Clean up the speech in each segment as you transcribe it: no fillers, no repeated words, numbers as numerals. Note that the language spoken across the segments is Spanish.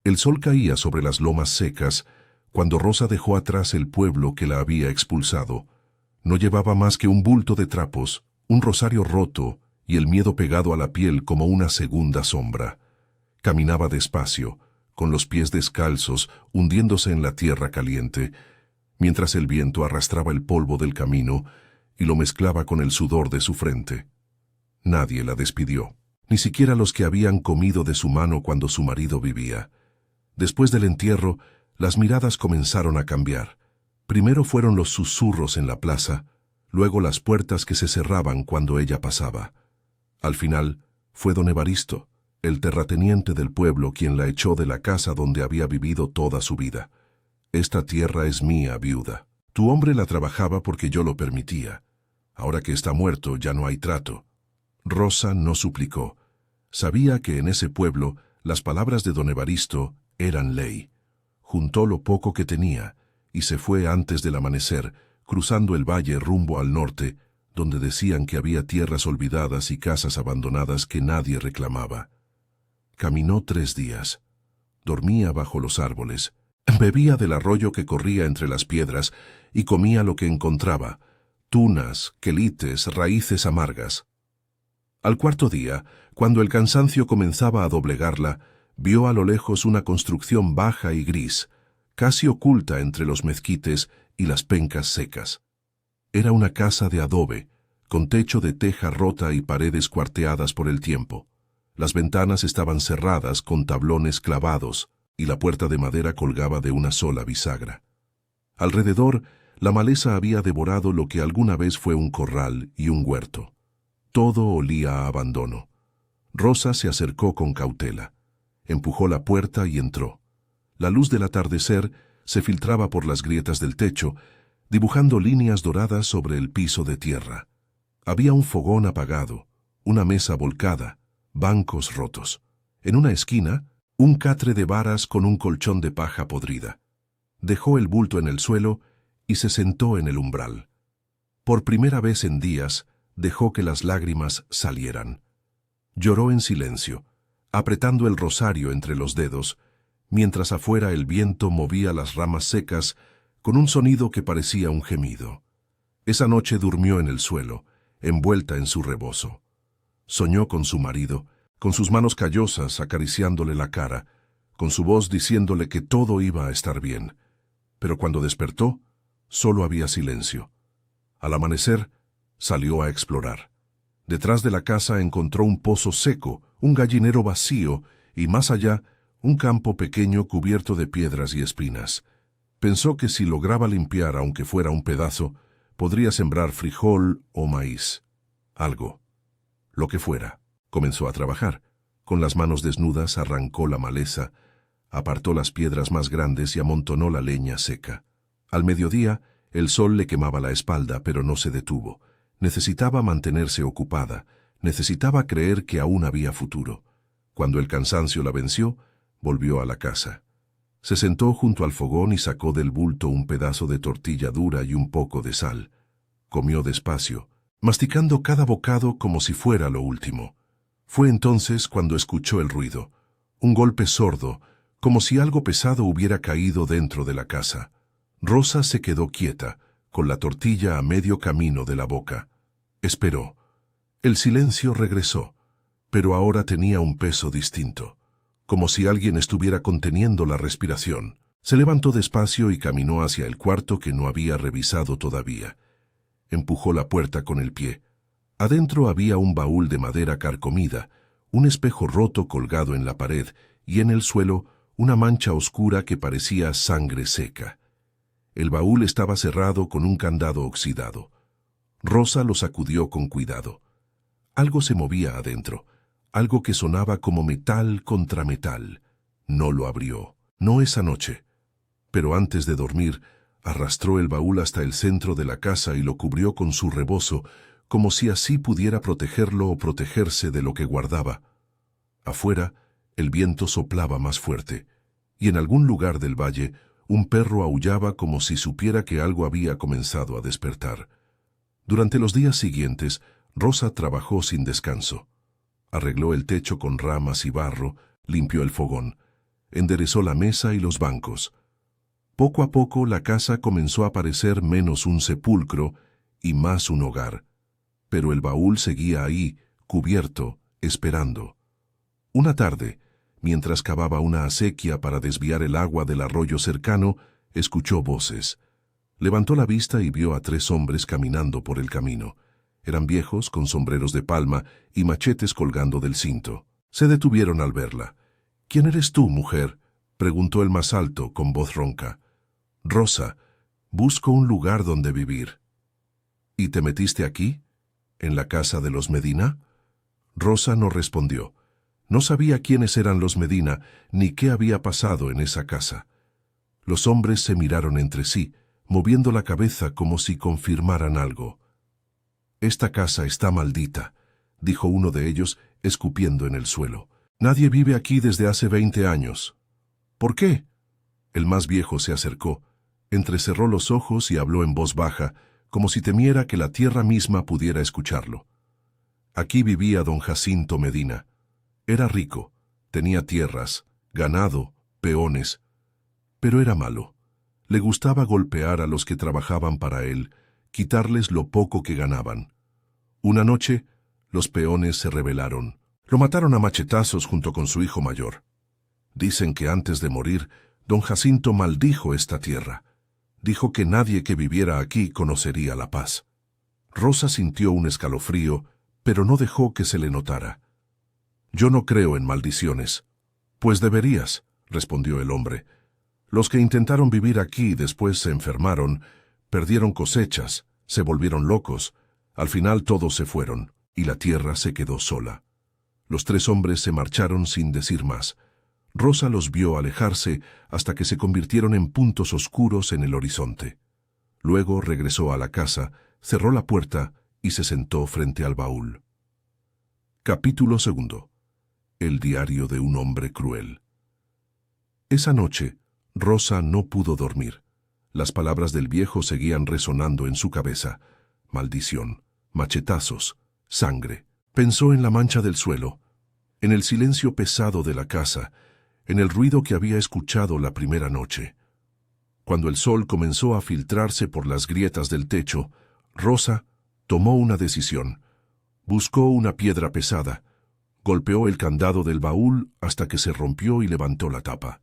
El sol caía sobre las lomas secas cuando Rosa dejó atrás el pueblo que la había expulsado. No llevaba más que un bulto de trapos, un rosario roto y el miedo pegado a la piel como una segunda sombra. Caminaba despacio, con los pies descalzos, hundiéndose en la tierra caliente, mientras el viento arrastraba el polvo del camino y lo mezclaba con el sudor de su frente. Nadie la despidió, ni siquiera los que habían comido de su mano cuando su marido vivía. Después del entierro, las miradas comenzaron a cambiar. Primero fueron los susurros en la plaza, luego las puertas que se cerraban cuando ella pasaba. Al final, fue don Evaristo, el terrateniente del pueblo, quien la echó de la casa donde había vivido toda su vida. «Esta tierra es mía, viuda. Tu hombre la trabajaba porque yo lo permitía. Ahora que está muerto, ya no hay trato». Rosa no suplicó. Sabía que en ese pueblo las palabras de don Evaristo eran ley. Juntó lo poco que tenía y se fue antes del amanecer, cruzando el valle rumbo al norte, donde decían que había tierras olvidadas y casas abandonadas que nadie reclamaba. Caminó 3 días. Dormía bajo los árboles. Bebía del arroyo que corría entre las piedras y comía lo que encontraba: tunas, quelites, raíces amargas. Al 4.º día, cuando el cansancio comenzaba a doblegarla, vio a lo lejos una construcción baja y gris, casi oculta entre los mezquites y las pencas secas. Era una casa de adobe, con techo de teja rota y paredes cuarteadas por el tiempo. Las ventanas estaban cerradas con tablones clavados y la puerta de madera colgaba de una sola bisagra. Alrededor, la maleza había devorado lo que alguna vez fue un corral y un huerto. Todo olía a abandono. Rosa se acercó con cautela. Empujó la puerta y entró. La luz del atardecer se filtraba por las grietas del techo, dibujando líneas doradas sobre el piso de tierra. Había un fogón apagado, una mesa volcada, bancos rotos. En una esquina, un catre de varas con un colchón de paja podrida. Dejó el bulto en el suelo y se sentó en el umbral. Por primera vez en días, dejó que las lágrimas salieran. Lloró en silencio, apretando el rosario entre los dedos, mientras afuera el viento movía las ramas secas con un sonido que parecía un gemido. Esa noche durmió en el suelo, envuelta en su rebozo. Soñó con su marido, con sus manos callosas acariciándole la cara, con su voz diciéndole que todo iba a estar bien. Pero cuando despertó, solo había silencio. Al amanecer, salió a explorar. Detrás de la casa encontró un pozo seco, un gallinero vacío y, más allá, un campo pequeño cubierto de piedras y espinas. Pensó que si lograba limpiar, aunque fuera un pedazo, podría sembrar frijol o maíz. Algo. Lo que fuera. Comenzó a trabajar. Con las manos desnudas arrancó la maleza, apartó las piedras más grandes y amontonó la leña seca. Al mediodía, el sol le quemaba la espalda, pero no se detuvo. Necesitaba mantenerse ocupada, necesitaba creer que aún había futuro. Cuando el cansancio la venció, volvió a la casa. Se sentó junto al fogón y sacó del bulto un pedazo de tortilla dura y un poco de sal. Comió despacio, masticando cada bocado como si fuera lo último. Fue entonces cuando escuchó el ruido, un golpe sordo, como si algo pesado hubiera caído dentro de la casa. Rosa se quedó quieta, con la tortilla a medio camino de la boca. Esperó. El silencio regresó, pero ahora tenía un peso distinto, como si alguien estuviera conteniendo la respiración. Se levantó despacio y caminó hacia el cuarto que no había revisado todavía. Empujó la puerta con el pie. Adentro había un baúl de madera carcomida, un espejo roto colgado en la pared y en el suelo una mancha oscura que parecía sangre seca. El baúl estaba cerrado con un candado oxidado. Rosa lo sacudió con cuidado. Algo se movía adentro, algo que sonaba como metal contra metal. No lo abrió, no esa noche. Pero antes de dormir, arrastró el baúl hasta el centro de la casa y lo cubrió con su rebozo, como si así pudiera protegerlo o protegerse de lo que guardaba. Afuera, el viento soplaba más fuerte, y en algún lugar del valle, un perro aullaba como si supiera que algo había comenzado a despertar. Durante los días siguientes, Rosa trabajó sin descanso. Arregló el techo con ramas y barro, limpió el fogón. enderezó la mesa y los bancos. Poco a poco la casa comenzó a parecer menos un sepulcro y más un hogar. Pero el baúl seguía ahí, cubierto, esperando. Una tarde, mientras cavaba una acequia para desviar el agua del arroyo cercano, escuchó voces. Levantó la vista y vio a 3 hombres caminando por el camino. Eran viejos, con sombreros de palma y machetes colgando del cinto. Se detuvieron al verla. «¿Quién eres tú, mujer?», preguntó el más alto, con voz ronca. «Rosa, busco un lugar donde vivir». «¿Y te metiste aquí? ¿En la casa de los Medina?». Rosa no respondió. No sabía quiénes eran los Medina, ni qué había pasado en esa casa. Los hombres se miraron entre sí, moviendo la cabeza como si confirmaran algo. «Esta casa está maldita», dijo uno de ellos, escupiendo en el suelo. «Nadie vive aquí desde hace 20 años». «¿Por qué?». El más viejo se acercó, entrecerró los ojos y habló en voz baja, como si temiera que la tierra misma pudiera escucharlo. «Aquí vivía don Jacinto Medina. Era rico, tenía tierras, ganado, peones, pero era malo. Le gustaba golpear a los que trabajaban para él, quitarles lo poco que ganaban. Una noche, los peones se rebelaron. Lo mataron a machetazos junto con su hijo mayor. Dicen que antes de morir, don Jacinto maldijo esta tierra. Dijo que nadie que viviera aquí conocería la paz». Rosa sintió un escalofrío, pero no dejó que se le notara. «Yo no creo en maldiciones». «Pues deberías», respondió el hombre. «Los que intentaron vivir aquí después se enfermaron, perdieron cosechas, se volvieron locos. Al final todos se fueron, y la tierra se quedó sola». Los 3 hombres se marcharon sin decir más. Rosa los vio alejarse hasta que se convirtieron en puntos oscuros en el horizonte. Luego regresó a la casa, cerró la puerta y se sentó frente al baúl. Capítulo 2. El diario de un hombre cruel. Esa noche, Rosa no pudo dormir. Las palabras del viejo seguían resonando en su cabeza. Maldición, machetazos, sangre. Pensó en la mancha del suelo, en el silencio pesado de la casa, en el ruido que había escuchado la primera noche. Cuando el sol comenzó a filtrarse por las grietas del techo, Rosa tomó una decisión. Buscó una piedra pesada, golpeó el candado del baúl hasta que se rompió y levantó la tapa.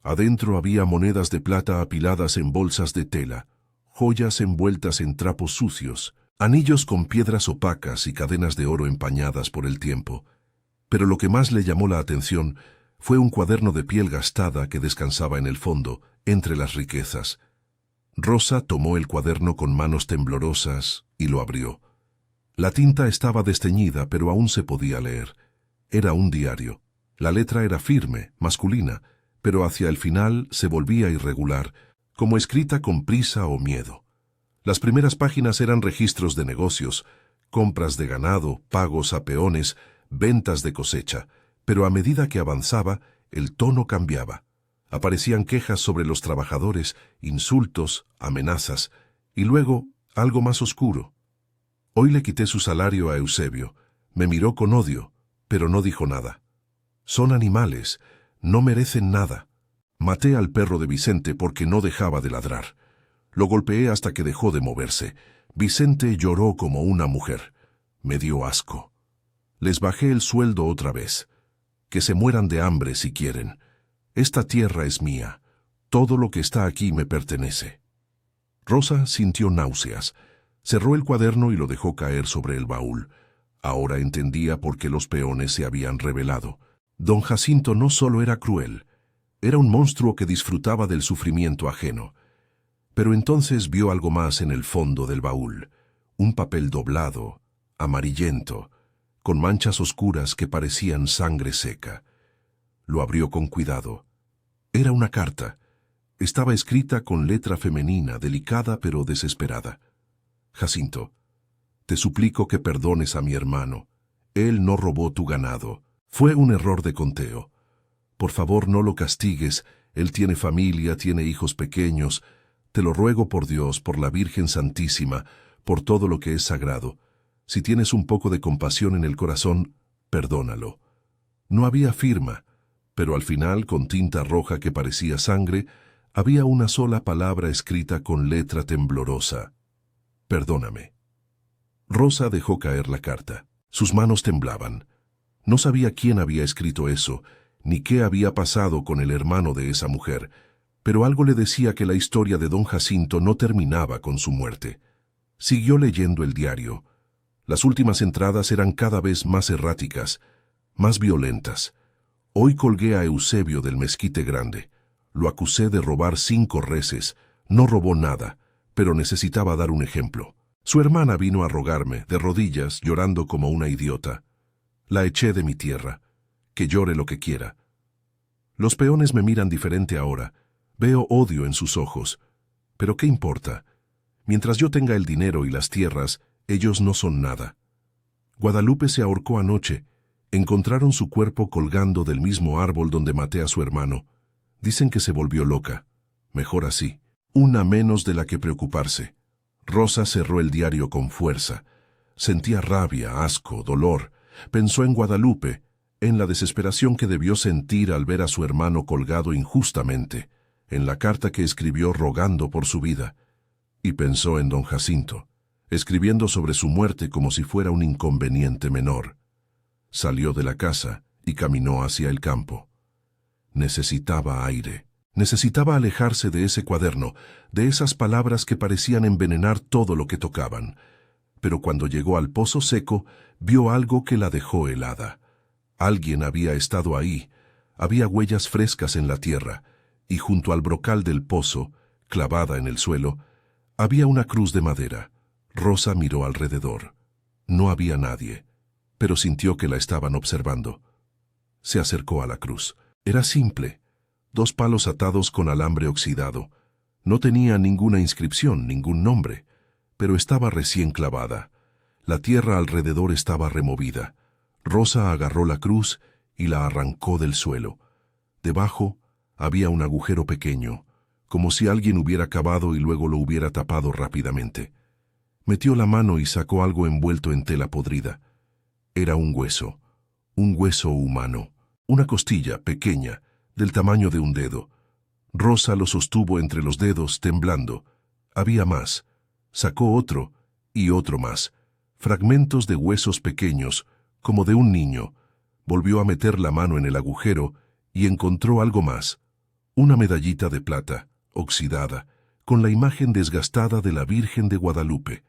Adentro había monedas de plata apiladas en bolsas de tela, joyas envueltas en trapos sucios, anillos con piedras opacas y cadenas de oro empañadas por el tiempo. Pero lo que más le llamó la atención fue un cuaderno de piel gastada que descansaba en el fondo, entre las riquezas. Rosa tomó el cuaderno con manos temblorosas y lo abrió. La tinta estaba desteñida, pero aún se podía leer. Era un diario. La letra era firme, masculina, pero hacia el final se volvía irregular, como escrita con prisa o miedo. Las primeras páginas eran registros de negocios, compras de ganado, pagos a peones, ventas de cosecha, pero a medida que avanzaba, el tono cambiaba. Aparecían quejas sobre los trabajadores, insultos, amenazas, y luego algo más oscuro. Hoy le quité su salario a Eusebio. Me miró con odio, pero no dijo nada. Son animales, no merecen nada. Maté al perro de Vicente porque no dejaba de ladrar. Lo golpeé hasta que dejó de moverse. Vicente lloró como una mujer. Me dio asco. Les bajé el sueldo otra vez. Que se mueran de hambre si quieren. Esta tierra es mía. Todo lo que está aquí me pertenece. Rosa sintió náuseas. Cerró el cuaderno y lo dejó caer sobre el baúl. Ahora entendía por qué los peones se habían rebelado. Don Jacinto no solo era cruel, era un monstruo que disfrutaba del sufrimiento ajeno. Pero entonces vio algo más en el fondo del baúl. Un papel doblado, amarillento, con manchas oscuras que parecían sangre seca. Lo abrió con cuidado. Era una carta. Estaba escrita con letra femenina, delicada pero desesperada. Jacinto, te suplico que perdones a mi hermano. Él no robó tu ganado. Fue un error de conteo. Por favor, no lo castigues. Él tiene familia, tiene hijos pequeños. Te lo ruego por Dios, por la Virgen Santísima, por todo lo que es sagrado. Si tienes un poco de compasión en el corazón, perdónalo. No había firma, pero al final, con tinta roja que parecía sangre, había una sola palabra escrita con letra temblorosa: «Perdóname». Rosa dejó caer la carta. Sus manos temblaban. No sabía quién había escrito eso, ni qué había pasado con el hermano de esa mujer, pero algo le decía que la historia de don Jacinto no terminaba con su muerte. Siguió leyendo el diario. Las últimas entradas eran cada vez más erráticas, más violentas. Hoy colgué a Eusebio del Mezquite Grande. Lo acusé de robar 5 reses. No robó nada, pero necesitaba dar un ejemplo. Su hermana vino a rogarme, de rodillas, llorando como una idiota. La eché de mi tierra. Que llore lo que quiera. Los peones me miran diferente ahora. Veo odio en sus ojos. Pero ¿qué importa? Mientras yo tenga el dinero y las tierras, ellos no son nada. Guadalupe se ahorcó anoche. Encontraron su cuerpo colgando del mismo árbol donde maté a su hermano. Dicen que se volvió loca. Mejor así. Una menos de la que preocuparse. Rosa cerró el diario con fuerza. Sentía rabia, asco, dolor. Pensó en Guadalupe, en la desesperación que debió sentir al ver a su hermano colgado injustamente, en la carta que escribió rogando por su vida. Y pensó en don Jacinto, escribiendo sobre su muerte como si fuera un inconveniente menor. Salió de la casa y caminó hacia el campo. Necesitaba aire. Necesitaba alejarse de ese cuaderno, de esas palabras que parecían envenenar todo lo que tocaban. Pero cuando llegó al pozo seco, vio algo que la dejó helada. Alguien había estado ahí. Había huellas frescas en la tierra, y junto al brocal del pozo, clavada en el suelo, había una cruz de madera. Rosa miró alrededor. No había nadie, pero sintió que la estaban observando. Se acercó a la cruz. Era simple. 2 palos atados con alambre oxidado. No tenía ninguna inscripción, ningún nombre, pero estaba recién clavada. La tierra alrededor estaba removida. Rosa agarró la cruz y la arrancó del suelo. Debajo había un agujero pequeño, como si alguien hubiera cavado y luego lo hubiera tapado rápidamente. Metió la mano y sacó algo envuelto en tela podrida. Era un hueso humano, una costilla pequeña, del tamaño de un dedo. Rosa lo sostuvo entre los dedos, temblando. Había más. Sacó otro y otro más. Fragmentos de huesos pequeños, como de un niño. Volvió a meter la mano en el agujero y encontró algo más. Una medallita de plata, oxidada, con la imagen desgastada de la Virgen de Guadalupe.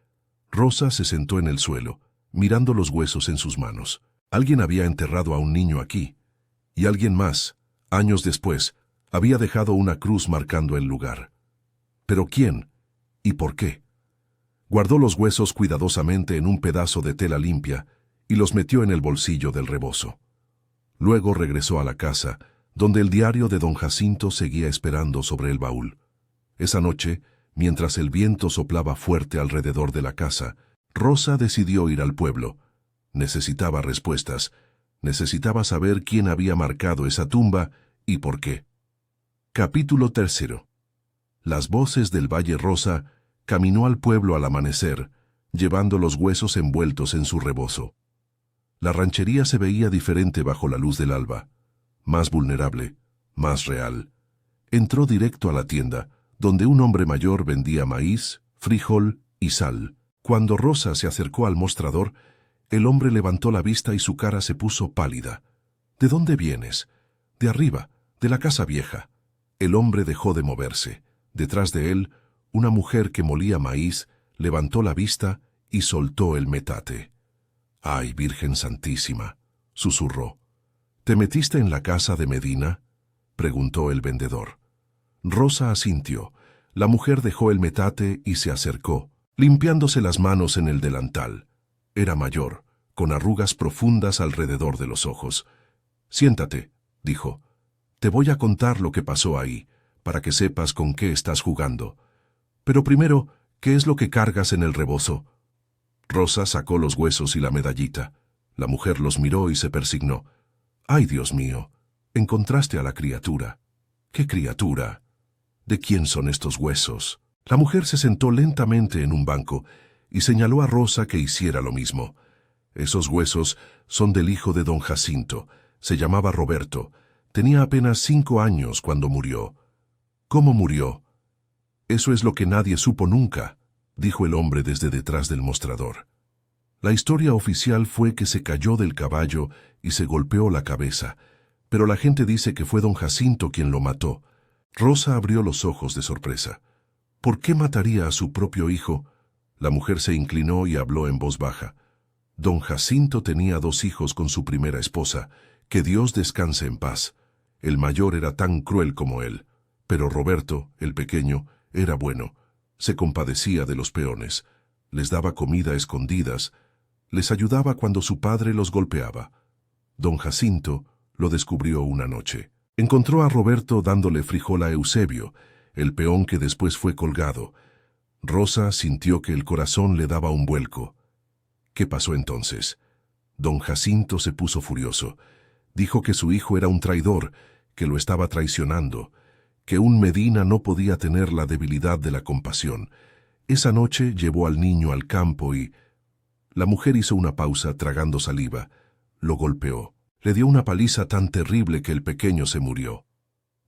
Rosa se sentó en el suelo, mirando los huesos en sus manos. Alguien había enterrado a un niño aquí, y alguien más, años después, había dejado una cruz marcando el lugar. ¿Pero quién? ¿Y por qué? Guardó los huesos cuidadosamente en un pedazo de tela limpia y los metió en el bolsillo del rebozo. Luego regresó a la casa, donde el diario de don Jacinto seguía esperando sobre el baúl. Esa noche, mientras el viento soplaba fuerte alrededor de la casa, Rosa decidió ir al pueblo. Necesitaba respuestas. Necesitaba saber quién había marcado esa tumba y por qué. Capítulo 3. Las voces del Valle Rosa caminó al pueblo al amanecer, llevando los huesos envueltos en su rebozo. La ranchería se veía diferente bajo la luz del alba, más vulnerable, más real. Entró directo a la tienda, donde un hombre mayor vendía maíz, frijol y sal. Cuando Rosa se acercó al mostrador, el hombre levantó la vista y su cara se puso pálida. ¿De dónde vienes? De arriba, de la casa vieja. El hombre dejó de moverse. Detrás de él, una mujer que molía maíz levantó la vista y soltó el metate. «¡Ay, Virgen Santísima!», susurró. «¿Te metiste en la casa de Medina?», preguntó el vendedor. Rosa asintió. La mujer dejó el metate y se acercó, limpiándose las manos en el delantal. Era mayor, con arrugas profundas alrededor de los ojos. «Siéntate», dijo. «Te voy a contar lo que pasó ahí, para que sepas con qué estás jugando. Pero primero, ¿qué es lo que cargas en el rebozo?». Rosa sacó los huesos y la medallita. La mujer los miró y se persignó. «¡Ay, Dios mío! Encontraste a la criatura». «¿Qué criatura? ¿De quién son estos huesos?». La mujer se sentó lentamente en un banco y señaló a Rosa que hiciera lo mismo. «Esos huesos son del hijo de don Jacinto. Se llamaba Roberto. Tenía apenas 5 años cuando murió. ¿Cómo murió? Eso es lo que nadie supo nunca, dijo el hombre desde detrás del mostrador. La historia oficial fue que se cayó del caballo y se golpeó la cabeza, pero la gente dice que fue don Jacinto quien lo mató. Rosa abrió los ojos de sorpresa. ¿Por qué mataría a su propio hijo? La mujer se inclinó y habló en voz baja. Don Jacinto tenía 2 hijos con su primera esposa, que Dios descanse en paz. El mayor era tan cruel como él, pero Roberto, el pequeño, era bueno. Se compadecía de los peones, les daba comida a escondidas, les ayudaba cuando su padre los golpeaba. Don Jacinto lo descubrió una noche. Encontró a Roberto dándole frijol a Eusebio, el peón que después fue colgado. Rosa sintió que el corazón le daba un vuelco. ¿Qué pasó entonces? Don Jacinto se puso furioso. Dijo que su hijo era un traidor, que lo estaba traicionando, que un Medina no podía tener la debilidad de la compasión. Esa noche llevó al niño al campo y... La mujer hizo una pausa tragando saliva. Lo golpeó. Le dio una paliza tan terrible que el pequeño se murió.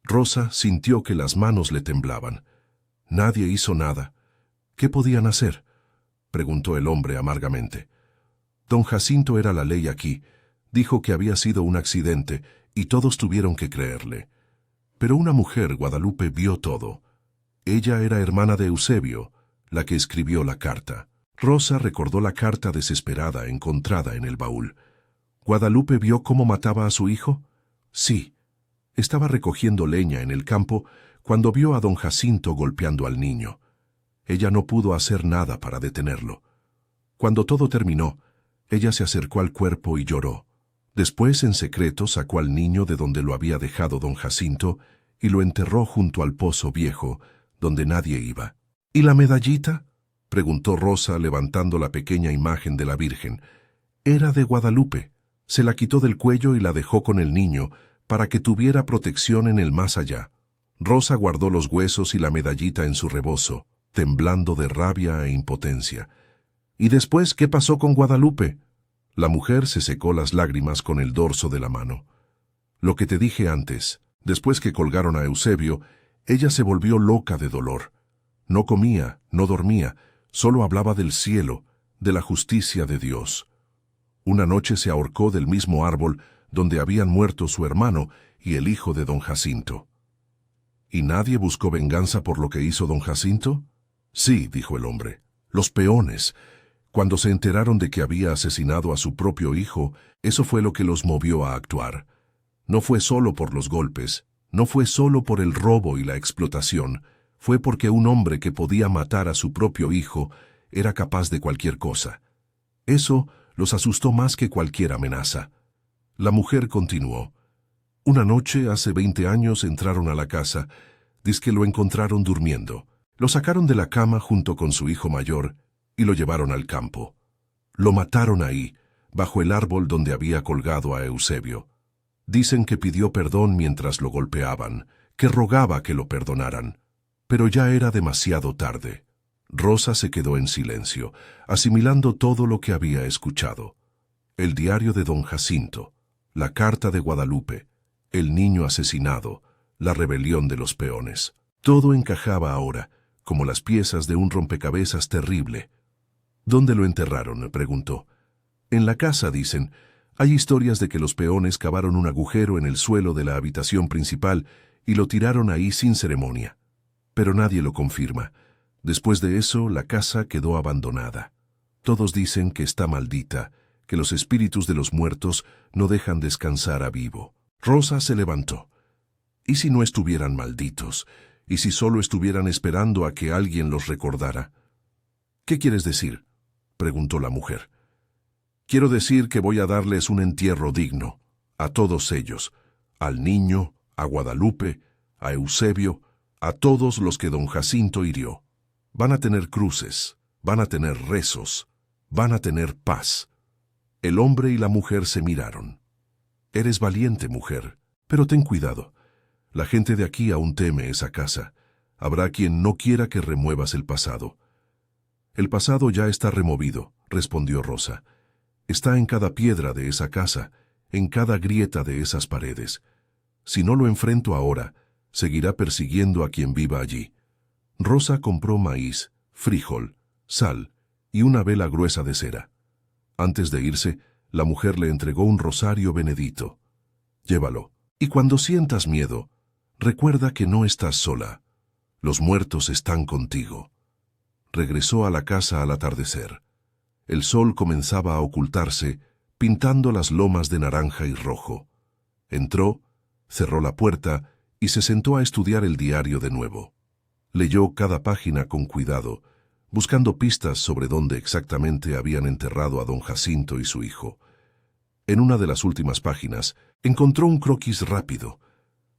Rosa sintió que las manos le temblaban. Nadie hizo nada. ¿Qué podían hacer?, preguntó el hombre amargamente. Don Jacinto era la ley aquí. Dijo que había sido un accidente y todos tuvieron que creerle. Pero una mujer, Guadalupe, vio todo. Ella era hermana de Eusebio, la que escribió la carta. Rosa recordó la carta desesperada encontrada en el baúl. ¿Guadalupe vio cómo mataba a su hijo? Sí. Estaba recogiendo leña en el campo cuando vio a don Jacinto golpeando al niño. Ella no pudo hacer nada para detenerlo. Cuando todo terminó, ella se acercó al cuerpo y lloró. Después, en secreto, sacó al niño de donde lo había dejado don Jacinto y lo enterró junto al pozo viejo, donde nadie iba. ¿Y la medallita?, preguntó Rosa, levantando la pequeña imagen de la Virgen. Era de Guadalupe. Se la quitó del cuello y la dejó con el niño para que tuviera protección en el más allá. Rosa guardó los huesos y la medallita en su rebozo, temblando de rabia e impotencia. ¿Y después qué pasó con Guadalupe? La mujer se secó las lágrimas con el dorso de la mano. Lo que te dije antes, después que colgaron a Eusebio, ella se volvió loca de dolor. No comía, no dormía, solo hablaba del cielo, de la justicia de Dios. Una noche se ahorcó del mismo árbol donde habían muerto su hermano y el hijo de don Jacinto. ¿Y nadie buscó venganza por lo que hizo don Jacinto? Sí, dijo el hombre. Los peones. Cuando se enteraron de que había asesinado a su propio hijo, eso fue lo que los movió a actuar. No fue solo por los golpes, no fue solo por el robo y la explotación, fue porque un hombre que podía matar a su propio hijo era capaz de cualquier cosa. Eso los asustó más que cualquier amenaza. La mujer continuó. Una noche, hace 20 años, entraron a la casa. Dizque lo encontraron durmiendo. Lo sacaron de la cama junto con su hijo mayor y lo llevaron al campo. Lo mataron ahí, bajo el árbol donde había colgado a Eusebio. Dicen que pidió perdón mientras lo golpeaban, que rogaba que lo perdonaran. Pero ya era demasiado tarde. Rosa se quedó en silencio, asimilando todo lo que había escuchado. El diario de don Jacinto, la carta de Guadalupe, el niño asesinado, la rebelión de los peones. Todo encajaba ahora, como las piezas de un rompecabezas terrible. ¿Dónde lo enterraron?, preguntó. En la casa, dicen. Hay historias de que los peones cavaron un agujero en el suelo de la habitación principal y lo tiraron ahí sin ceremonia. Pero nadie lo confirma. Después de eso, la casa quedó abandonada. Todos dicen que está maldita, que los espíritus de los muertos no dejan descansar a vivo. Rosa se levantó. ¿Y si no estuvieran malditos? ¿Y si solo estuvieran esperando a que alguien los recordara? ¿Qué quieres decir?, preguntó la mujer. Quiero decir que voy a darles un entierro digno, a todos ellos, al niño, a Guadalupe, a Eusebio, a todos los que don Jacinto hirió. Van a tener cruces, van a tener rezos, van a tener paz. El hombre y la mujer se miraron. Eres valiente, mujer, pero ten cuidado. La gente de aquí aún teme esa casa. Habrá quien no quiera que remuevas el pasado. El pasado ya está removido, respondió Rosa. Está en cada piedra de esa casa, en cada grieta de esas paredes. Si no lo enfrento ahora, seguirá persiguiendo a quien viva allí. Rosa compró maíz, frijol, sal y una vela gruesa de cera. Antes de irse, la mujer le entregó un rosario benedito. Llévalo, y cuando sientas miedo, recuerda que no estás sola. Los muertos están contigo. Regresó a la casa al atardecer. El sol comenzaba a ocultarse, pintando las lomas de naranja y rojo. Entró, cerró la puerta y se sentó a estudiar el diario de nuevo. Leyó cada página con cuidado, buscando pistas sobre dónde exactamente habían enterrado a don Jacinto y su hijo. En una de las últimas páginas, encontró un croquis rápido.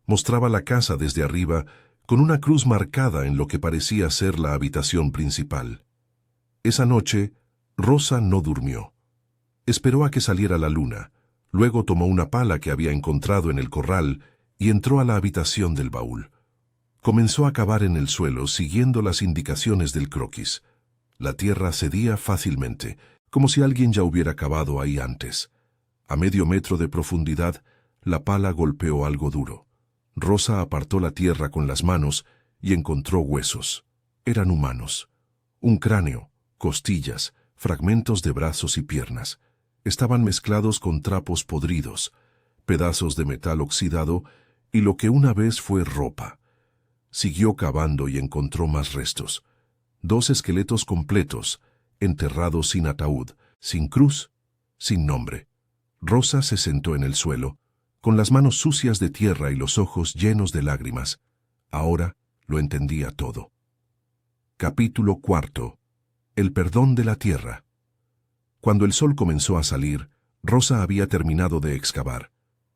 Mostraba la casa desde arriba, con una cruz marcada en lo que parecía ser la habitación principal. Esa noche, Rosa no durmió. Esperó a que saliera la luna, luego tomó una pala que había encontrado en el corral y entró a la habitación del baúl. Comenzó a cavar en el suelo siguiendo las indicaciones del croquis. La tierra cedía fácilmente, como si alguien ya hubiera cavado ahí antes. A medio metro de profundidad, la pala golpeó algo duro. Rosa apartó la tierra con las manos y encontró huesos. Eran humanos. Un cráneo, costillas, fragmentos de brazos y piernas. Estaban mezclados con trapos podridos, pedazos de metal oxidado y lo que una vez fue ropa. Siguió cavando y encontró más restos. 2 esqueletos completos, enterrados sin ataúd, sin cruz, sin nombre. Rosa se sentó en el suelo, con las manos sucias de tierra y los ojos llenos de lágrimas. Ahora lo entendía todo. Capítulo 4. El perdón de la tierra. Cuando el sol comenzó a salir, Rosa había terminado de excavar.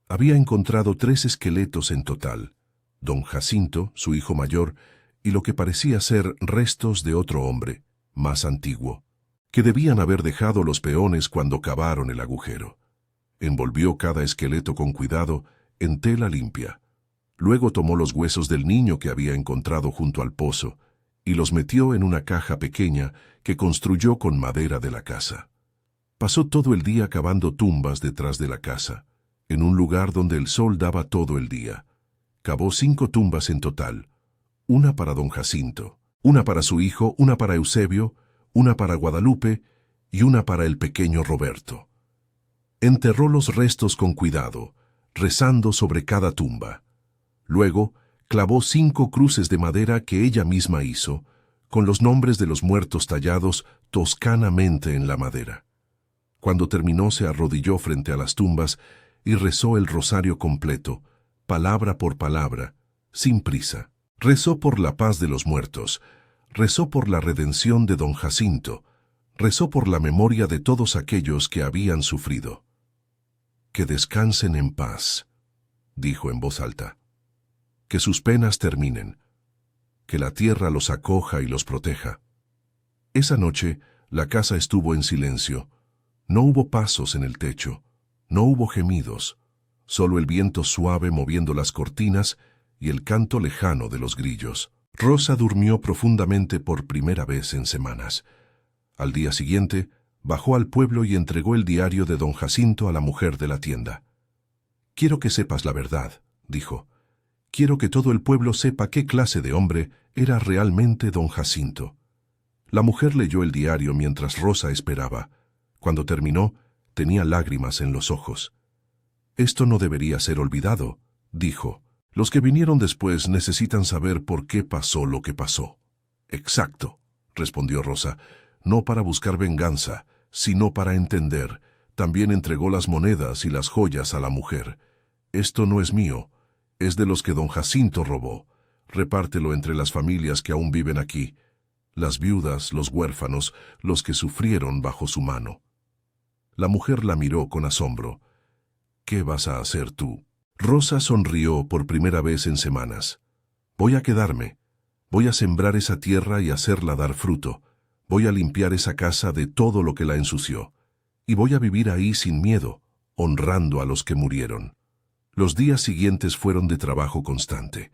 Había encontrado 3 esqueletos en total: don Jacinto, su hijo mayor, y lo que parecía ser restos de otro hombre, más antiguo, que debían haber dejado los peones cuando cavaron el agujero. Envolvió cada esqueleto con cuidado en tela limpia. Luego tomó los huesos del niño que había encontrado junto al pozo y los metió en una caja pequeña que construyó con madera de la casa. Pasó todo el día cavando tumbas detrás de la casa, en un lugar donde el sol daba todo el día. Cavó 5 tumbas en total: una para don Jacinto, una para su hijo, una para Eusebio, una para Guadalupe y una para el pequeño Roberto. Enterró los restos con cuidado, rezando sobre cada tumba. Luego, clavó 5 cruces de madera que ella misma hizo, con los nombres de los muertos tallados toscanamente en la madera. Cuando terminó, se arrodilló frente a las tumbas y rezó el rosario completo, palabra por palabra, sin prisa. Rezó por la paz de los muertos, rezó por la redención de don Jacinto, rezó por la memoria de todos aquellos que habían sufrido. «Que descansen en paz», dijo en voz alta. «Que sus penas terminen. Que la tierra los acoja y los proteja». Esa noche, la casa estuvo en silencio. No hubo pasos en el techo, no hubo gemidos, solo el viento suave moviendo las cortinas y el canto lejano de los grillos. Rosa durmió profundamente por primera vez en semanas. Al día siguiente, bajó al pueblo y entregó el diario de don Jacinto a la mujer de la tienda. «Quiero que sepas la verdad», dijo. «Quiero que todo el pueblo sepa qué clase de hombre era realmente don Jacinto». La mujer leyó el diario mientras Rosa esperaba. Cuando terminó, tenía lágrimas en los ojos. «Esto no debería ser olvidado», dijo. «Los que vinieron después necesitan saber por qué pasó lo que pasó». «Exacto», respondió Rosa. «No para buscar venganza, sino para entender». También entregó las monedas y las joyas a la mujer. «Esto no es mío, es de los que don Jacinto robó. Repártelo entre las familias que aún viven aquí, las viudas, los huérfanos, los que sufrieron bajo su mano». La mujer la miró con asombro. «¿Qué vas a hacer tú?». Rosa sonrió por primera vez en semanas. «Voy a quedarme. Voy a sembrar esa tierra y hacerla dar fruto. Voy a limpiar esa casa de todo lo que la ensució. Y voy a vivir ahí sin miedo, honrando a los que murieron». Los días siguientes fueron de trabajo constante.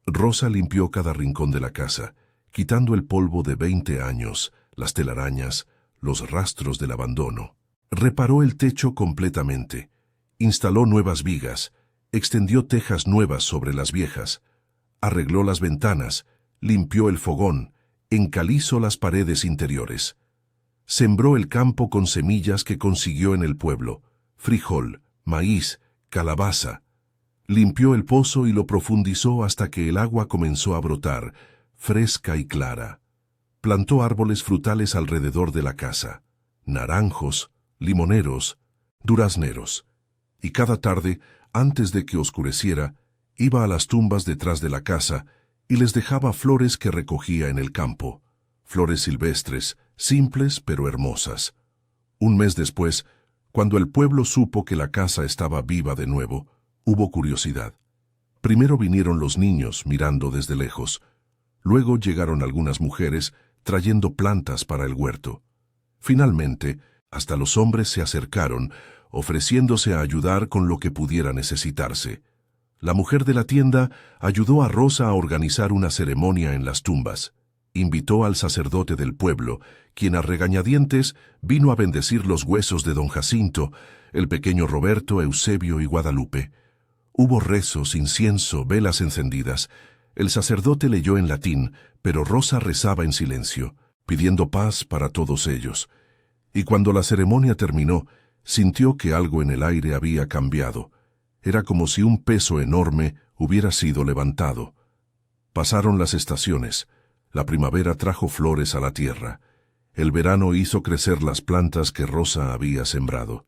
Rosa limpió cada rincón de la casa, quitando el polvo de 20 años, las telarañas, los rastros del abandono. Reparó el techo completamente, instaló nuevas vigas, extendió tejas nuevas sobre las viejas, arregló las ventanas, limpió el fogón, encalizó las paredes interiores. Sembró el campo con semillas que consiguió en el pueblo, frijol, maíz, calabaza. Limpió el pozo y lo profundizó hasta que el agua comenzó a brotar, fresca y clara. Plantó árboles frutales alrededor de la casa, naranjos, limoneros, durazneros. Y cada tarde, antes de que oscureciera, iba a las tumbas detrás de la casa y les dejaba flores que recogía en el campo, flores silvestres, simples pero hermosas. Un mes después, cuando el pueblo supo que la casa estaba viva de nuevo, hubo curiosidad. Primero vinieron los niños mirando desde lejos. Luego llegaron algunas mujeres trayendo plantas para el huerto. Finalmente, hasta los hombres se acercaron, ofreciéndose a ayudar con lo que pudiera necesitarse. La mujer de la tienda ayudó a Rosa a organizar una ceremonia en las tumbas. Invitó al sacerdote del pueblo, quien a regañadientes vino a bendecir los huesos de don Jacinto, el pequeño Roberto, Eusebio y Guadalupe. Hubo rezos, incienso, velas encendidas. El sacerdote leyó en latín, pero Rosa rezaba en silencio, pidiendo paz para todos ellos. Y cuando la ceremonia terminó, sintió que algo en el aire había cambiado. Era como si un peso enorme hubiera sido levantado. Pasaron las estaciones. La primavera trajo flores a la tierra. El verano hizo crecer las plantas que Rosa había sembrado.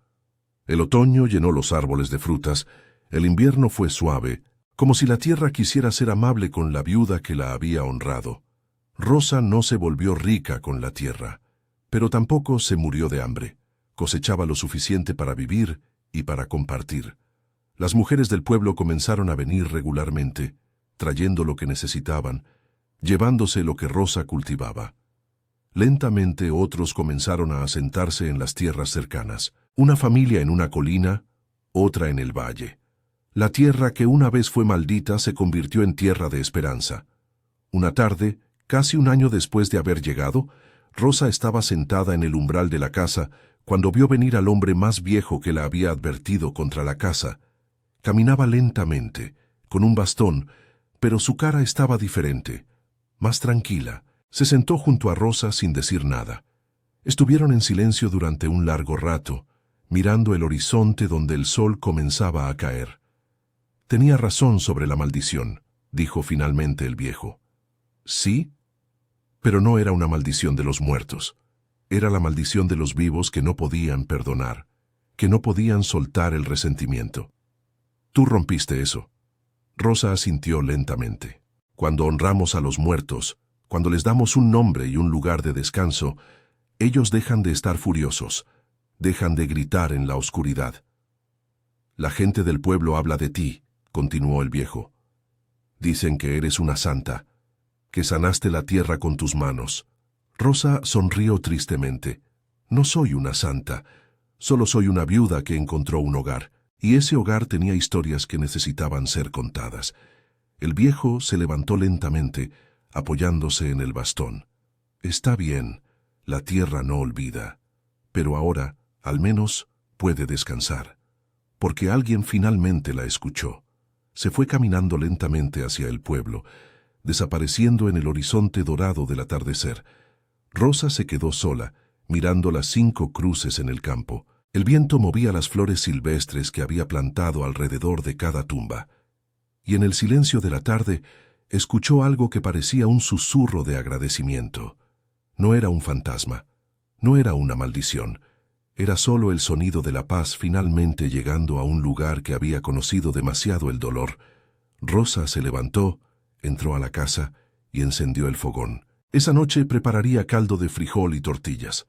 El otoño llenó los árboles de frutas. El invierno fue suave, como si la tierra quisiera ser amable con la viuda que la había honrado. Rosa no se volvió rica con la tierra, pero tampoco se murió de hambre. Cosechaba lo suficiente para vivir y para compartir. Las mujeres del pueblo comenzaron a venir regularmente, trayendo lo que necesitaban, llevándose lo que Rosa cultivaba. Lentamente otros comenzaron a asentarse en las tierras cercanas, una familia en una colina, otra en el valle. La tierra que una vez fue maldita se convirtió en tierra de esperanza. Una tarde, casi un año después de haber llegado, Rosa estaba sentada en el umbral de la casa cuando vio venir al hombre más viejo que la había advertido contra la casa. Caminaba lentamente, con un bastón, pero su cara estaba diferente, más tranquila. Se sentó junto a Rosa sin decir nada. Estuvieron en silencio durante un largo rato, mirando el horizonte donde el sol comenzaba a caer. Tenía razón sobre la maldición, dijo finalmente el viejo. Sí, pero no era una maldición de los muertos. Era la maldición de los vivos que no podían perdonar, que no podían soltar el resentimiento. Tú rompiste eso. Rosa asintió lentamente. Cuando honramos a los muertos, cuando les damos un nombre y un lugar de descanso, ellos dejan de estar furiosos, dejan de gritar en la oscuridad. La gente del pueblo habla de ti, continuó el viejo. Dicen que eres una santa, que sanaste la tierra con tus manos. Rosa sonrió tristemente. No soy una santa, solo soy una viuda que encontró un hogar, y ese hogar tenía historias que necesitaban ser contadas. El viejo se levantó lentamente, apoyándose en el bastón. Está bien, la tierra no olvida, pero ahora, al menos, puede descansar, porque alguien finalmente la escuchó. Se fue caminando lentamente hacia el pueblo, desapareciendo en el horizonte dorado del atardecer. Rosa se quedó sola, mirando las 5 cruces en el campo. El viento movía las flores silvestres que había plantado alrededor de cada tumba. Y en el silencio de la tarde, escuchó algo que parecía un susurro de agradecimiento. No era un fantasma, no era una maldición, era solo el sonido de la paz finalmente llegando a un lugar que había conocido demasiado el dolor. Rosa se levantó, entró a la casa y encendió el fogón. Esa noche prepararía caldo de frijol y tortillas.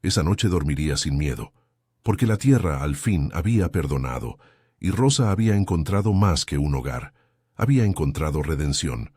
Esa noche dormiría sin miedo, porque la tierra al fin había perdonado, y Rosa había encontrado más que un hogar, había encontrado redención.